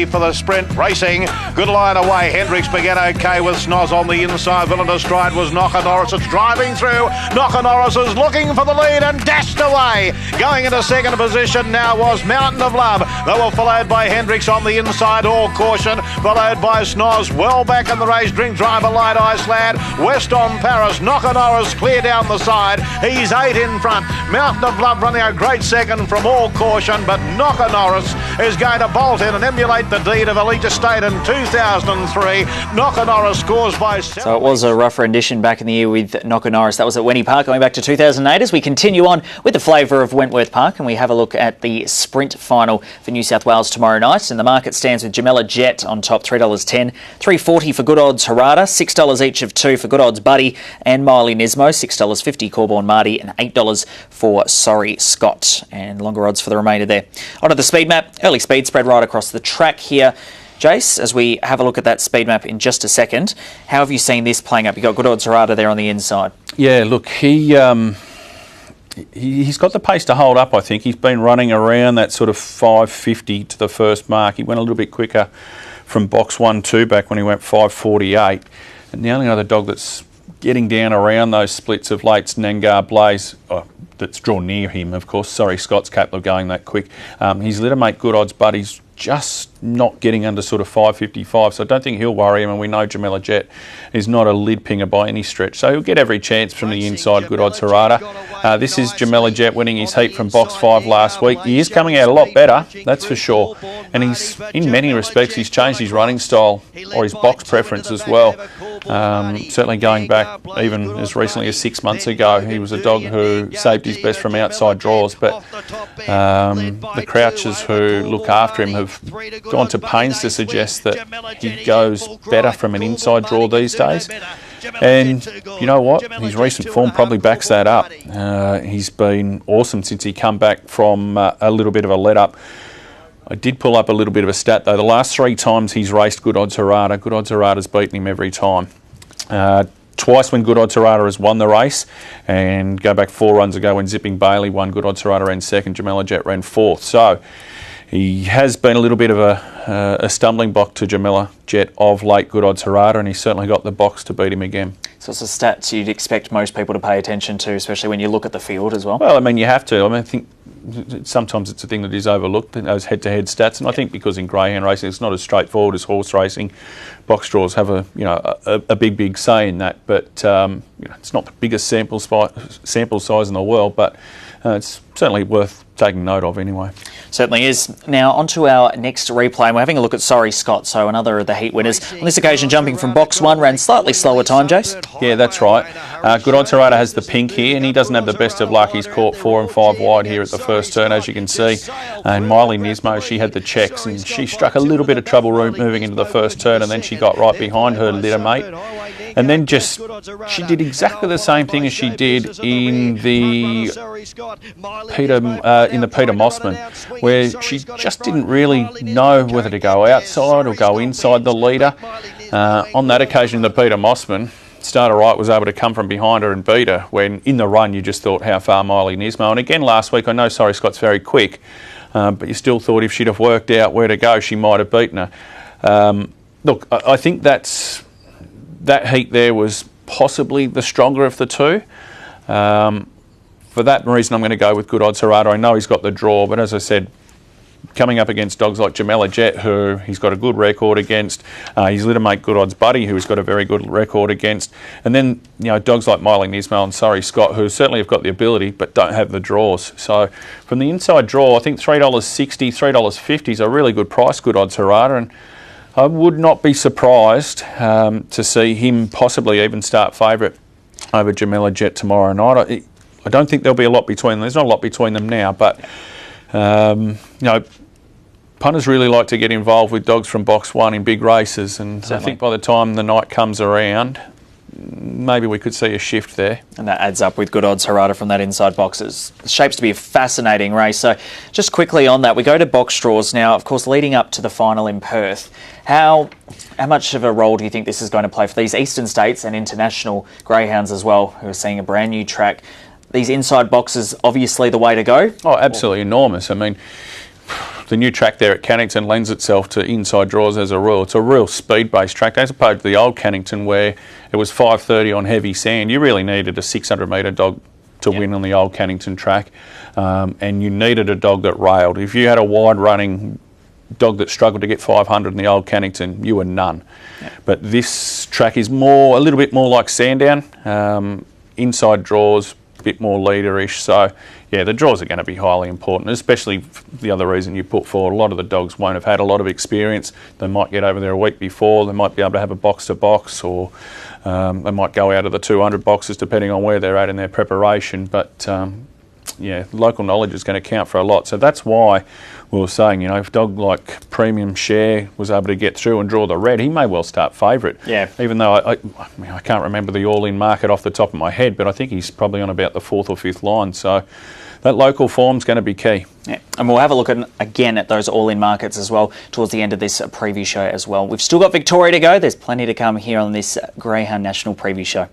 ready for the sprint. Racing, good line away. Hendricks began okay with Snoz on the inside. Villainous Stride was Knocker Norris. It's driving through. Knocker Norris is looking for the lead and dashed away. Going into second position now was Mountain of Love. They were followed by Hendricks on the inside. All caution. Followed by Snoz. Well back in the race. Drink Driver, Light Iceland. West on Paris. Knocker Norris clear down the side. He's 8 in front. Mountain of Love running a great second from All Caution, but Knocker Norris is going to bolt in and emulate the deed of Elite Estate in 2003. Knocker Norris scores by... So it was a rough rendition back in the year with Knocker Norris. That was at Wenny Park going back to 2008 as we continue on with the flavour of Wentworth Park and we have a look at the sprint final for New South Wales tomorrow night. And the market stands with Jamella Jet on top, $3.10, $3.40 for Good Odds Harada, $6 each of 2 for Good Odds Buddy and Miley Nismo, $6.50 Corborn Marty and $8 for Sorry Scott. And longer odds for the remainder there. Onto the speed map, early speed spread right across the track here. Jace, as we have a look at that speed map in just a second, how have you seen this playing up? You've got Good Odds Harada there on the inside. Yeah, look, he's got the pace to hold up, I think. He's been running around that sort of 5.50 to the first mark. He went a little bit quicker from box 1-2 back when he went 5.48. And the only other dog that's getting down around those splits of late's Nangar Blaze, that's drawn near him, of course. Sorry, Scott's capable of going that quick. His littermate Good Odds Buddy's just not getting under sort of 5.55, so I don't think he'll worry him, and we know Jamella Jet is not a lid pinger by any stretch, so he'll get every chance from the inside Good Odds Harada. This is Jamella Jet winning his heat from box 5 last week. He is coming out a lot better, that's for sure, and he's, in many respects, he's changed his running style or his box preference as well. Certainly going back even as recently as 6 months ago, he was a dog who saved his best from outside draws, but the Crouchers who look after him have gone to pains to suggest that he goes better from an inside draw these days. And you know what? His recent form probably backs that up. He's been awesome since he come back from a little bit of a let-up. I did pull up a little bit of a stat, though. The last 3 times he's raced Good Odds Harada, Good Odds Harada's beaten him every time. Twice when Good Odds Harada has won the race, and go back 4 runs ago when Zipping Bailey won, Good Odds Harada ran second, Jamella Jet ran 4th. So he has been a little bit of a stumbling block to Jamella Jet of late, Good Odds Harada, and he's certainly got the box to beat him again. So it's a stats you'd expect most people to pay attention to, especially when you look at the field as well. Well, I mean, you have to. I mean, I think sometimes it's a thing that is overlooked, those head-to-head stats, and I think because in greyhound racing it's not as straightforward as horse racing. Box draws have a big say in that, but it's not the biggest sample size in the world, but it's certainly worth taking note of anyway. Certainly is. Now on to our next replay, and we're having a look at Sorry Scott, so another of the heat winners. On this occasion jumping from box 1, ran slightly slower time, Jace. Yeah, that's right. Good Odds Harada has the pink here, and he doesn't have the best of luck. He's caught 4 and 5 wide here at the first turn, as you can see. And Miley Nismo, she had the checks, and she struck a little bit of trouble moving into the first turn, and then she got right behind her litter mate. And then she did exactly the same thing as she did in the Peter Mossman, where she just didn't really know whether to go outside or go inside the leader. On that occasion, the Peter Mossman, Starter Right was able to come from behind her and beat her, when in the run you just thought, how far Miley Nismo? And again last week, I know Sorry Scott's very quick, but you still thought if she'd have worked out where to go, she might have beaten her. Look, I think that heat there was possibly the stronger of the two. For that reason, I'm going to go with Good Odds Harada. I know he's got the draw, but as I said, coming up against dogs like Jamella Jet, who he's got a good record against, his littermate Good Odds Buddy, who's got a very good record against, and then dogs like Miley Nismo and Sorry Scott, who certainly have got the ability but don't have the draws. So from the inside draw, I think $3.60, $3.50 is a really good price, Good Odds Harada, and I would not be surprised to see him possibly even start favourite over Jamella Jet tomorrow night. I don't think there'll be a lot between them. There's not a lot between them now, but punters really like to get involved with dogs from box 1 in big races, and certainly. I think by the time the night comes around, maybe we could see a shift there. And that adds up with Good Odds Harada from that inside box. It shapes to be a fascinating race. So just quickly on that, we go to box draws now. Of course, leading up to the final in Perth, how much of a role do you think this is going to play for these eastern states and international greyhounds as well, who are seeing a brand new track? These inside boxes, obviously the way to go? Oh, absolutely enormous. I mean, the new track there at Cannington lends itself to inside draws as a rule. It's a real speed-based track as opposed to the old Cannington where it was 5:30 on heavy sand. You really needed a 600-metre dog to win on the old Cannington track, and you needed a dog that railed. If you had a wide-running dog that struggled to get 500 in the old Cannington, you were none. But this track is a little bit more like Sandown, inside draws, a bit more leaderish. So yeah, the draws are going to be highly important, especially the other reason you put forward. A lot of the dogs won't have had a lot of experience. They might get over there a week before. They might be able to have a box-to-box, or they might go out of the 200 boxes depending on where they're at in their preparation. But yeah, local knowledge is going to count for a lot. So that's why we were saying, you know, if a dog like Premium Share was able to get through and draw the red, he may well start favourite. Yeah. Even though I can't remember the all-in market off the top of my head, but I think he's probably on about the 4th or 5th line. So that local form's going to be key. Yeah. And we'll have a look again at those all-in markets as well towards the end of this preview show as well. We've still got Victoria to go. There's plenty to come here on this Greyhound National Preview Show.